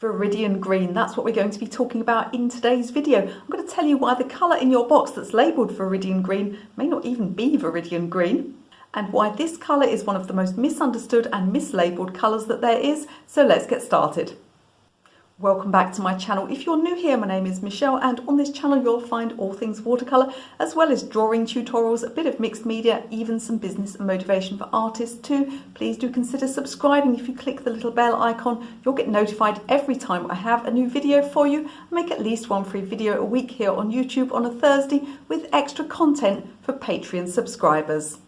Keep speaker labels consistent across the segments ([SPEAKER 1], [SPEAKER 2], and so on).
[SPEAKER 1] Viridian Green, that's what we're going to be talking about in today's video. I'm going to tell you why the colour in your box that's labelled Viridian Green may not even be Viridian Green, and why this colour is one of the most misunderstood and mislabelled colours that there is. So let's get started. Welcome back to my channel. If you're new here, my name is Michelle, and on this channel you'll find all things watercolour, as well as drawing tutorials, a bit of mixed media, even some business and motivation for artists too. Please do consider subscribing. If you click the little bell icon, you'll get notified every time I have a new video for you. I make at least one free video a week here on YouTube on a Thursday with extra content for Patreon subscribers.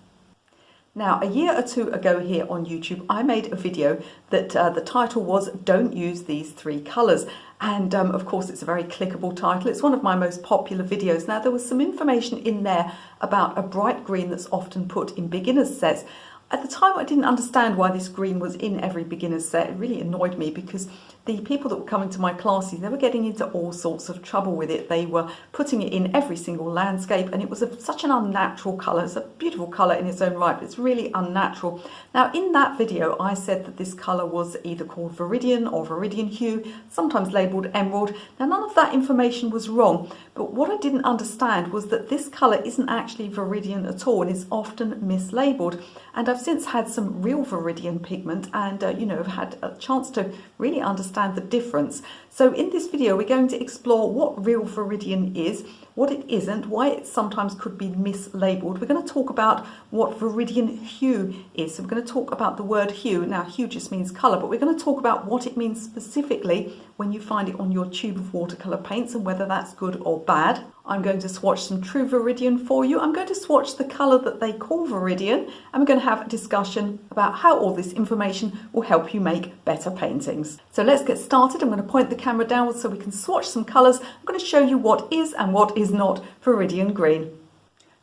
[SPEAKER 1] Now, a year or two ago here on YouTube, I made a video that the title was Don't Use These Three Colours. And of course, it's a very clickable title. It's one of my most popular videos. Now, there was some information in there about a bright green that's often put in beginner's sets. At the time, I didn't understand why this green was in every beginner's set. It really annoyed me because the people that were coming to my classes, they were getting into all sorts of trouble with it. They were putting it in every single landscape, and it was such an unnatural colour. It's a beautiful colour in its own right, but it's really unnatural. Now, in that video, I said that this colour was either called Viridian or Viridian Hue, sometimes labelled emerald. Now, none of that information was wrong, but what I didn't understand was that this colour isn't actually Viridian at all, and is often mislabelled. And I've since had some real Viridian pigment and, have had a chance to really understand the difference. So in this video, we're going to explore what real Viridian is, what it isn't, why it sometimes could be mislabeled. We're going to talk about what Viridian Hue is. So we're going to talk about the word hue. Now, hue just means colour, but we're going to talk about what it means specifically when you find it on your tube of watercolour paints and whether that's good or bad. I'm going to swatch some true Viridian for you. I'm going to swatch the colour that they call Viridian, and we're going to have a discussion about how all this information will help you make better paintings. So let's get started. I'm going to point the camera downwards so we can swatch some colours. I'm going to show you what is and what is not Viridian Green.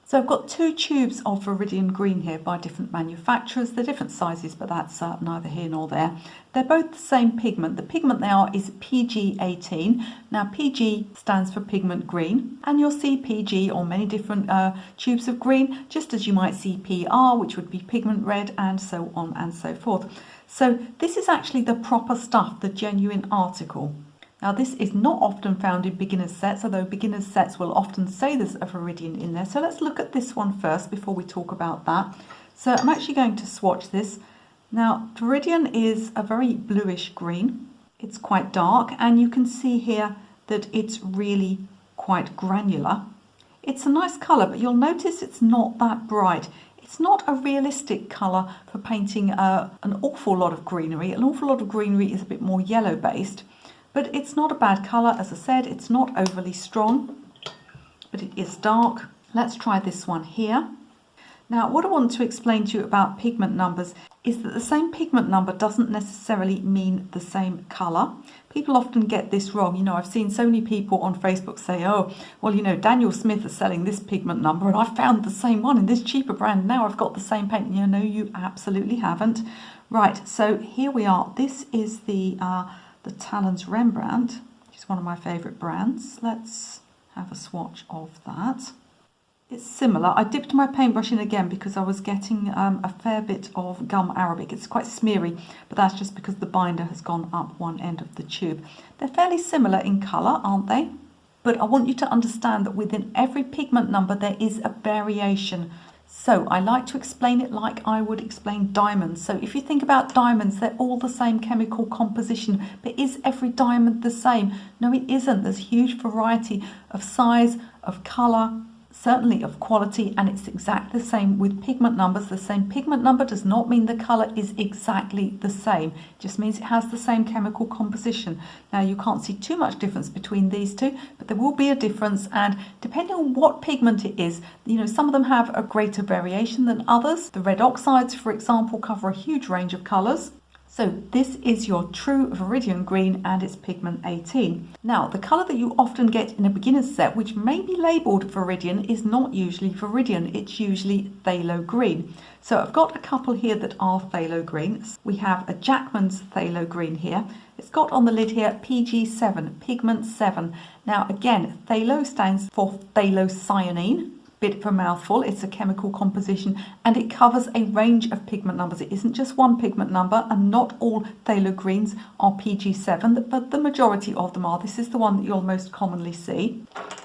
[SPEAKER 1] So I've got two tubes of Viridian Green here by different manufacturers. They're different sizes, but that's neither here nor there. They're both the same pigment. The pigment they are is PG18. Now, PG stands for pigment green, and you'll see PG on many different tubes of green, just as you might see PR, which would be pigment red, and so on and so forth. So this is actually the proper stuff, the genuine article. Now, this is not often found in beginner's sets, although beginner's sets will often say there's a Viridian in there. So let's look at this one first before we talk about that. So I'm actually going to swatch this. Now, Viridian is a very bluish green. It's quite dark, and you can see here that it's really quite granular. It's a nice colour, but you'll notice it's not that bright. It's not a realistic colour for painting an awful lot of greenery. An awful lot of greenery is a bit more yellow based. But it's not a bad colour, as I said. It's not overly strong, but it is dark. Let's try this one here. Now, what I want to explain to you about pigment numbers is that the same pigment number doesn't necessarily mean the same colour. People often get this wrong. I've seen so many people on Facebook say, oh, well, Daniel Smith is selling this pigment number and I found the same one in this cheaper brand. Now I've got the same paint. No, you absolutely haven't. Right, so here we are. This is the Talens Rembrandt, which is one of my favourite brands. Let's have a swatch of that. It's similar. I dipped my paintbrush in again because I was getting a fair bit of gum arabic. It's quite smeary, but that's just because the binder has gone up one end of the tube. They're fairly similar in colour, aren't they? But I want you to understand that within every pigment number there is a variation. So I like to explain it like I would explain diamonds. So if you think about diamonds, they're all the same chemical composition. But is every diamond the same? No, it isn't. There's huge variety of size, of colour, certainly of quality, and it's exactly the same with pigment numbers. The same pigment number does not mean the colour is exactly the same. It just means it has the same chemical composition. Now, you can't see too much difference between these two, but there will be a difference, and depending on what pigment it is, some of them have a greater variation than others. The red oxides, for example, cover a huge range of colours. So this is your true Viridian Green, and it's pigment 18. Now, the colour that you often get in a beginner's set, which may be labelled Viridian, is not usually Viridian. It's usually Phthalo Green. So I've got a couple here that are Phthalo Green. We have a Jackman's Phthalo Green here. It's got on the lid here PG7, pigment 7. Now again, phthalo stands for phthalocyanine. bit of a mouthful. It's a chemical composition and it covers a range of pigment numbers. It isn't just one pigment number, and not all phthalo greens are PG7, but the majority of them are. This is the one that you'll most commonly see.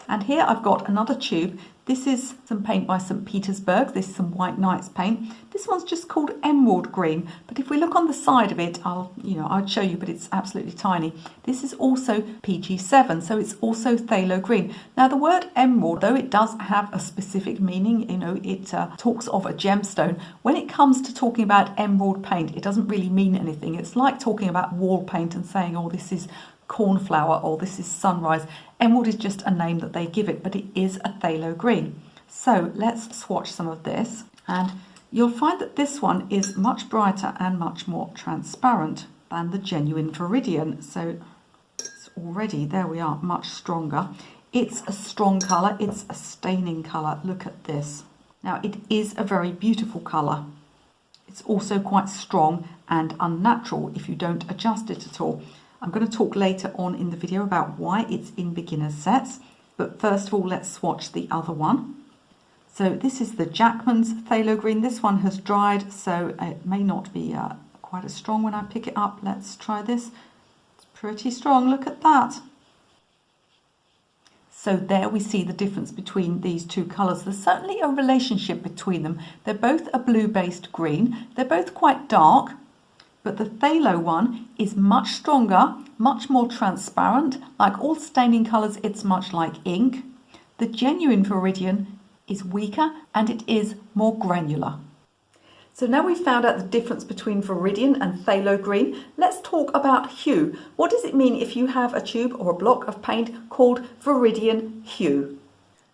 [SPEAKER 1] And here I've got another tube. This is some paint by St. Petersburg. This is some White Nights paint. This one's just called Emerald Green, but if we look on the side of it, I'd show you, but it's absolutely tiny. This is also PG7, so it's also phthalo green. Now the word emerald, though it does have a specific meaning, it talks of a gemstone. When it comes to talking about emerald paint, it doesn't really mean anything. It's like talking about wall paint and saying, oh, this is cornflower or this is sunrise. Emerald is just a name that they give it, but it is a phthalo green. So let's swatch some of this, and you'll find that this one is much brighter and much more transparent than the genuine Viridian. So it's already, there we are, much stronger. It's a strong colour, it's a staining colour. Look at this. Now it is a very beautiful colour. It's also quite strong and unnatural if you don't adjust it at all. I'm going to talk later on in the video about why it's in beginner sets, but first of all let's swatch the other one. So this is the Jackman's Phthalo Green. This one has dried, so it may not be quite as strong when I pick it up. Let's try this. It's pretty strong, look at that. So there we see the difference between these two colours. There's certainly a relationship between them. They're both a blue-based green. They're both quite dark, but the phthalo one is much stronger, much more transparent. Like all staining colours, it's much like ink. The genuine Viridian is weaker and it is more granular. So now we've found out the difference between Viridian and phthalo green, let's talk about hue. What does it mean if you have a tube or a block of paint called Viridian Hue?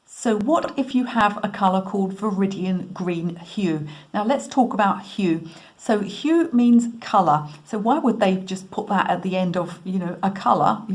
[SPEAKER 1] So what if you have a colour called Viridian Green Hue? Now let's talk about hue. So hue means colour. So why would they just put that at the end of, a colour,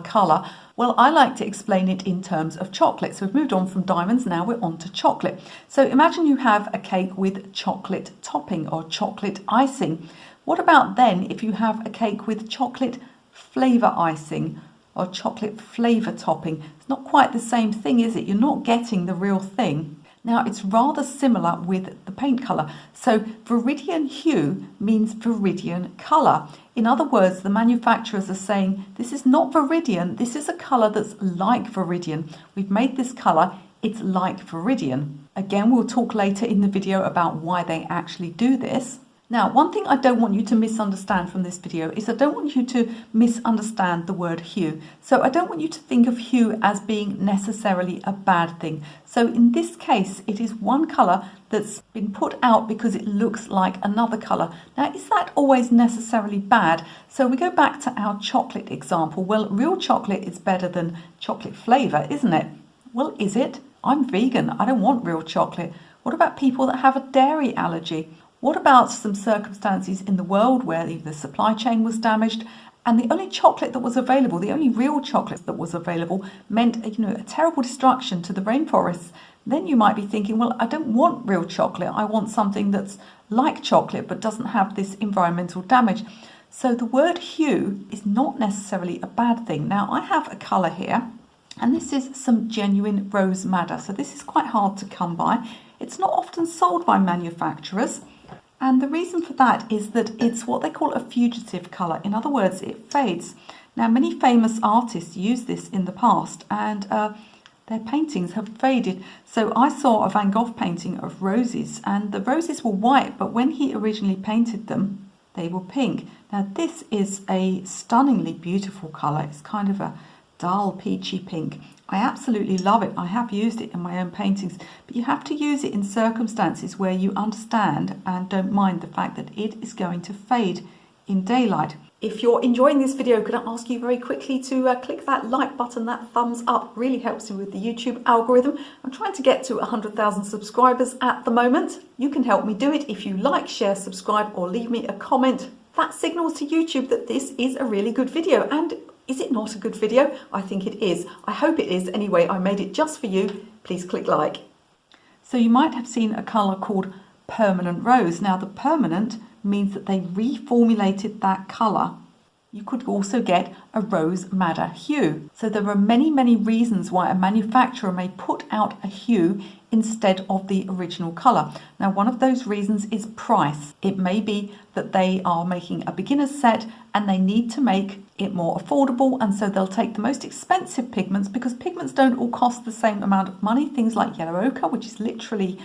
[SPEAKER 1] colour? Well, I like to explain it in terms of chocolate. So we've moved on from diamonds, now we're on to chocolate. So imagine you have a cake with chocolate topping or chocolate icing. What about then if you have a cake with chocolate flavour icing or chocolate flavour topping? It's not quite the same thing, is it? You're not getting the real thing. Now, it's rather similar with the paint colour. So Viridian Hue means Viridian colour. In other words, the manufacturers are saying, this is not Viridian, this is a colour that's like Viridian. We've made this colour, it's like Viridian. Again, we'll talk later in the video about why they actually do this. Now, one thing I don't want you to misunderstand from this video is I don't want you to misunderstand the word hue. So I don't want you to think of hue as being necessarily a bad thing. So in this case, it is one colour that's been put out because it looks like another colour. Now, is that always necessarily bad? So we go back to our chocolate example. Well, real chocolate is better than chocolate flavour, isn't it? Well, is it? I'm vegan. I don't want real chocolate. What about people that have a dairy allergy? What about some circumstances in the world where the supply chain was damaged and the only chocolate that was available, the only real chocolate that was available meant, a terrible destruction to the rainforests? Then you might be thinking, well, I don't want real chocolate. I want something that's like chocolate but doesn't have this environmental damage. So the word hue is not necessarily a bad thing. Now, I have a colour here, and this is some genuine rose madder. So this is quite hard to come by. It's not often sold by manufacturers. And the reason for that is that it's what they call a fugitive colour. In other words, it fades. Now, many famous artists used this in the past, and their paintings have faded. So I saw a Van Gogh painting of roses, and the roses were white, but when he originally painted them, they were pink. Now, this is a stunningly beautiful colour. It's kind of a dull peachy pink. I absolutely love it. I have used it in my own paintings, but you have to use it in circumstances where you understand and don't mind the fact that it is going to fade in daylight. If you're enjoying this video, could I ask you very quickly to click that like button, that thumbs up really helps me with the YouTube algorithm. I'm trying to get to 100,000 subscribers at the moment. You can help me do it if you like, share, subscribe, or leave me a comment. That signals to YouTube that this is a really good video. And is it not a good video? I think it is. I hope it is. Anyway, I made it just for you. Please click like. So you might have seen a colour called Permanent Rose. Now, the permanent means that they reformulated that colour. You could also get a rose madder hue. So there are many, many reasons why a manufacturer may put out a hue instead of the original colour. Now, one of those reasons is price. It may be that they are making a beginner's set and they need to make it more affordable, and so they'll take the most expensive pigments, because pigments don't all cost the same amount of money. Things like yellow ochre, which is literally,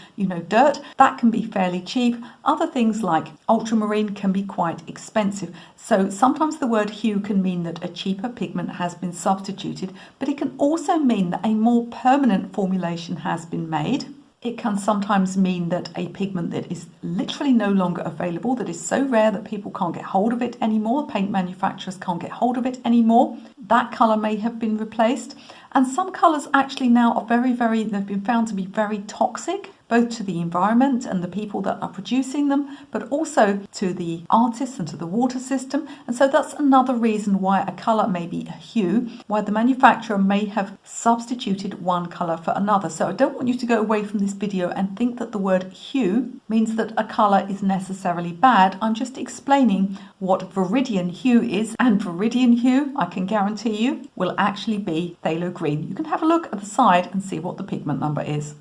[SPEAKER 1] dirt, that can be fairly cheap. Other things like ultramarine can be quite expensive. So sometimes the word hue can mean that a cheaper pigment has been substituted, but it can also mean that a more permanent formulation has been made. It can sometimes mean that a pigment that is literally no longer available, that is so rare that people can't get hold of it anymore, paint manufacturers can't get hold of it anymore, that colour may have been replaced. And some colours actually now are they've been found to be very toxic, both to the environment and the people that are producing them, but also to the artists and to the water system. And so that's another reason why a colour may be a hue, why the manufacturer may have substituted one colour for another. So I don't want you to go away from this video and think that the word hue means that a colour is necessarily bad. I'm just explaining what Viridian Hue is, and Viridian Hue, I can guarantee you, will actually be phthalo green. You can have a look at the side and see what the pigment number is.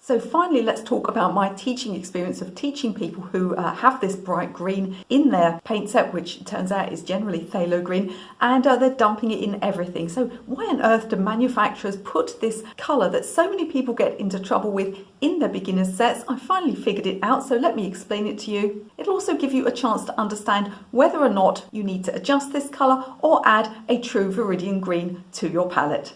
[SPEAKER 1] So finally, let's talk about my teaching experience of teaching people who have this bright green in their paint set, which turns out is generally phthalo green, and they're dumping it in everything. So why on earth do manufacturers put this colour that so many people get into trouble with in their beginner's sets? I finally figured it out, so let me explain it to you. It'll also give you a chance to understand whether or not you need to adjust this colour or add a true Viridian green to your palette.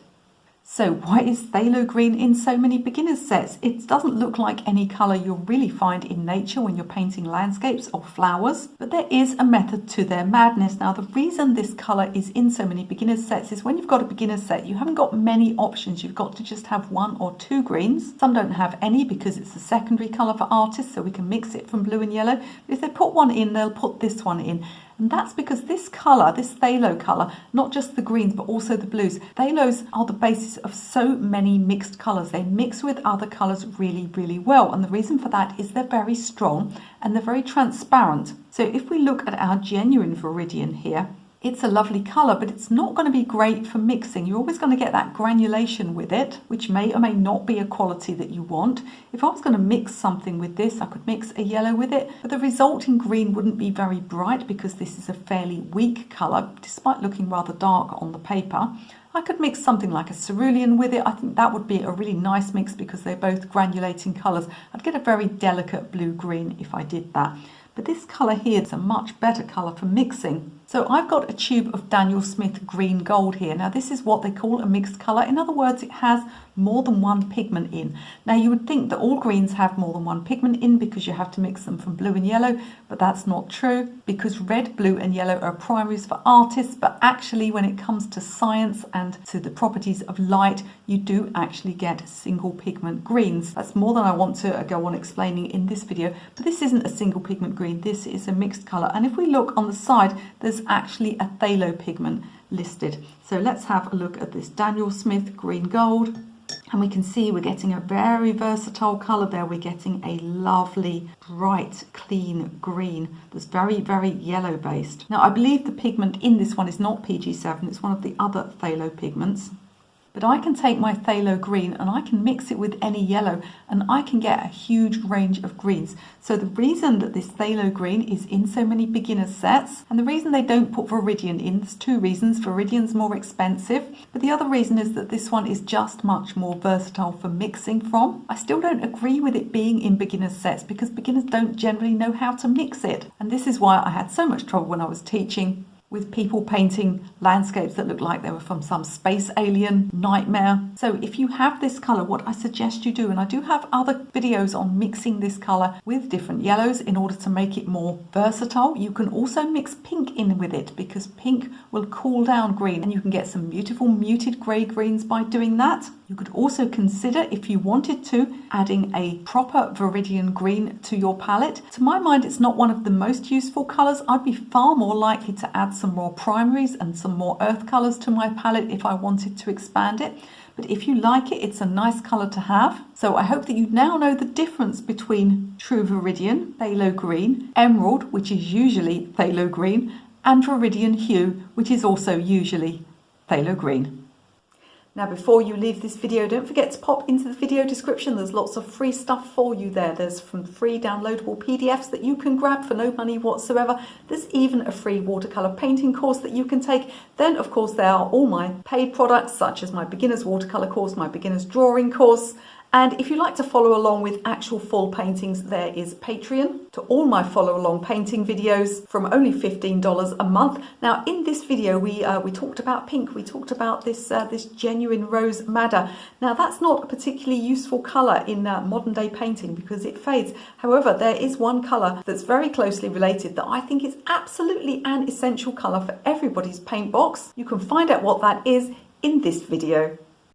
[SPEAKER 1] So why is phthalo green in so many beginners sets? It doesn't look like any colour you'll really find in nature when you're painting landscapes or flowers, but there is a method to their madness. Now, the reason this colour is in so many beginners sets is when you've got a beginner set, you haven't got many options. You've got to just have one or two greens. Some don't have any because it's a secondary colour for artists, so we can mix it from blue and yellow. But if they put one in, they'll put this one in. And that's because this colour, this phthalo colour, not just the greens but also the blues, phthalos are the basis of so many mixed colours. They mix with other colours really, really well. And the reason for that is they're very strong and they're very transparent. So if we look at our genuine Viridian here, it's a lovely colour, but it's not going to be great for mixing. You're always going to get that granulation with it, which may or may not be a quality that you want. If I was going to mix something with this, I could mix a yellow with it, but the resulting green wouldn't be very bright because this is a fairly weak colour, despite looking rather dark on the paper. I could mix something like a cerulean with it. I think that would be a really nice mix because they're both granulating colours. I'd get a very delicate blue-green if I did that. But this colour here is a much better colour for mixing. So I've got a tube of Daniel Smith Green Gold here. Now this is what they call a mixed colour. In other words, it has more than one pigment in. Now you would think that all greens have more than one pigment in because you have to mix them from blue and yellow, but that's not true because red, blue and yellow are primaries for artists, but actually when it comes to science and to the properties of light, you do actually get single pigment greens. That's more than I want to go on explaining in this video, but this isn't a single pigment green, this is a mixed colour. And if we look on the side, there's actually a phthalo pigment listed. So let's have a look at this Daniel Smith Green Gold. And we can see we're getting a very versatile colour there. We're getting a lovely, bright, clean green that's very, very yellow based. Now I believe the pigment in this one is not PG7, it's one of the other phthalo pigments. But I can take my phthalo green and I can mix it with any yellow and I can get a huge range of greens. So the reason that this phthalo green is in so many beginner sets, and the reason they don't put Viridian in, there's two reasons. Viridian's more expensive, but the other reason is that this one is just much more versatile for mixing from. I still don't agree with it being in beginner sets because beginners don't generally know how to mix it. And this is why I had so much trouble when I was teaching with people painting landscapes that look like they were from some space alien nightmare. So if you have this colour, what I suggest you do, and I do have other videos on mixing this colour with different yellows in order to make it more versatile. You can also mix pink in with it because pink will cool down green and you can get some beautiful muted grey greens by doing that. You could also consider, if you wanted to, adding a proper Viridian green to your palette. To my mind, it's not one of the most useful colours. I'd be far more likely to add some more primaries and some more earth colours to my palette if I wanted to expand it. But if you like it, it's a nice colour to have. So I hope that you now know the difference between true Viridian, phthalo green, emerald, which is usually phthalo green, and Viridian hue, which is also usually phthalo green. Now before you leave this video, don't forget to pop into the video description. There's lots of free stuff for you there. There's some free downloadable PDFs that you can grab for no money whatsoever. There's even a free watercolour painting course that you can take. Then of course there are all my paid products such as my beginner's watercolour course, my beginner's drawing course. And if you like to follow along with actual full paintings, there is Patreon to all my follow along painting videos from only $15 a month. Now in this video we talked about pink, we talked about this genuine rose madder. Now that's not a particularly useful colour in modern day painting because it fades. However, there is one colour that's very closely related that I think is absolutely an essential colour for everybody's paint box. You can find out what that is in this video.